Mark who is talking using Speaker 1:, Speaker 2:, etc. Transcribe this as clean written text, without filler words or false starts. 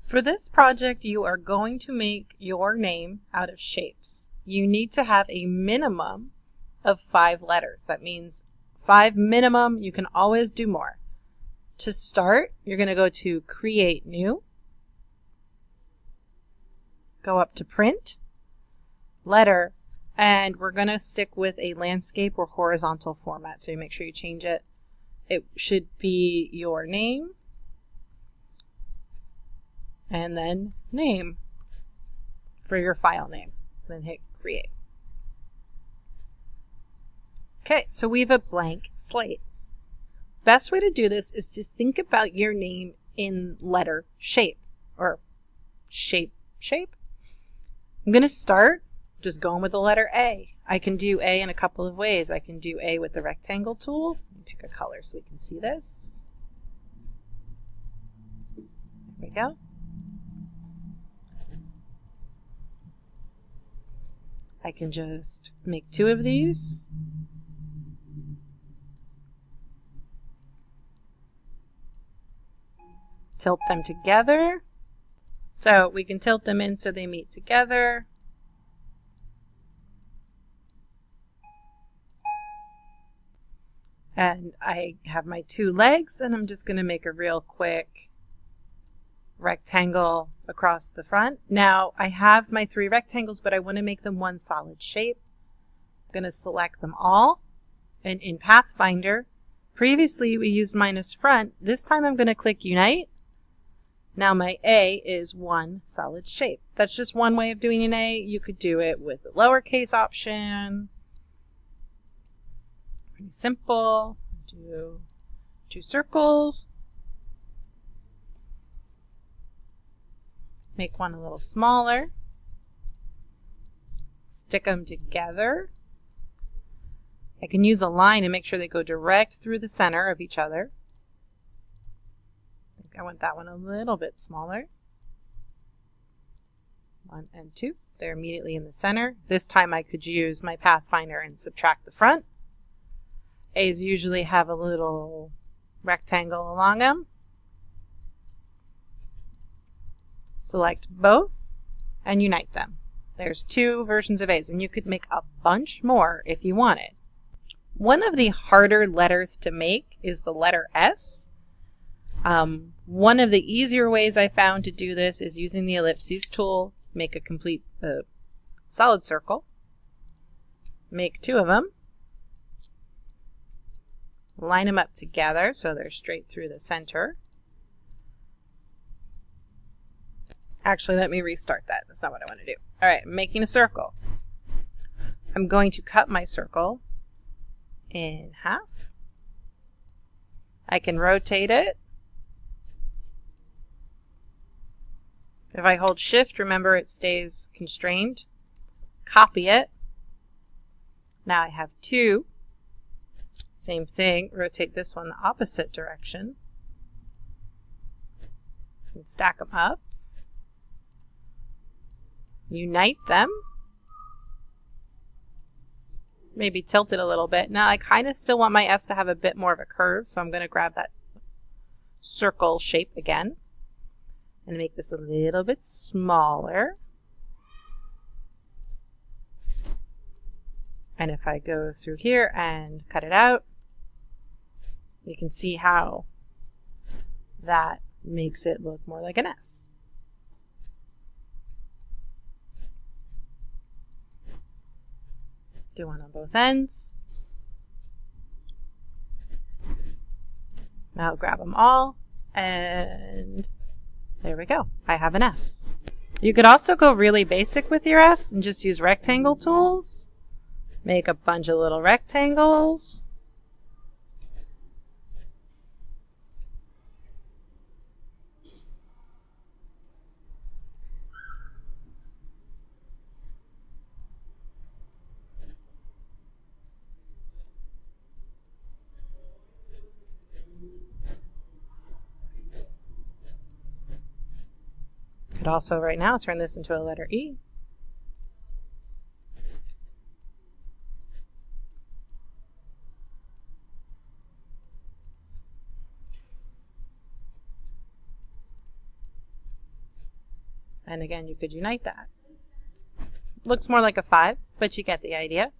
Speaker 1: For this project, you are going to make your name out of shapes. You need to have a minimum of 5 letters. That means 5 minimum. You can always do more. To start, you're going to go to Create New. Go up to Print, Letter, and we're going to stick with a landscape or horizontal format. So you make sure you change it. It should be your name and then name for your file name. Then hit Create. Okay, so we have a blank slate. Best way to do this is to think about your name in letter shape or shape. I'm going to start just going with the letter A. I can do A in a couple of ways. I can do A with the rectangle tool. Pick a color so we can see this. There we go. I can just make 2 of these. Tilt them together. So we can tilt them in so they meet together. And I have my 2 legs, and I'm just going to make a real quick rectangle across the front. Now I have my 3 rectangles, but I want to make them one solid shape. I'm going to select them all. And in Pathfinder, previously we used minus front. This time I'm going to click Unite. Now my A is one solid shape. That's just one way of doing an A. You could do it with the lowercase option. Pretty simple. Do 2 circles. Make one a little smaller. Stick them together. I can use a line and make sure they go direct through the center of each other. I want that one a little bit smaller. 1 and 2. They're immediately in the center. This time I could use my Pathfinder and subtract the front. A's usually have a little rectangle along them. Select both and unite them. There's 2 versions of A's, and you could make a bunch more if you wanted. One of the harder letters to make is the letter S. One of the easier ways I found to do this is using the ellipses tool. Make a complete solid circle. Make 2 of them. Line them up together so they're straight through the center. Actually, let me restart that. That's not what I want to do. All right, I'm making a circle. I'm going to cut my circle in half. I can rotate it. If I hold Shift, remember it stays constrained. Copy it. Now I have 2. Same thing, rotate this one the opposite direction. And stack them up. Unite them. Maybe tilt it a little bit. Now I kind of still want my S to have a bit more of a curve, so I'm going to grab that circle shape again and make this a little bit smaller. And if I go through here and cut it out, you can see how that makes it look more like an S. Do one on both ends. Now grab them all, and there we go. I have an S. You could also go really basic with your S and just use rectangle tools. Make a bunch of little rectangles. Could also right now turn this into a letter E. And again, you could unite that. Looks more like a 5, but you get the idea.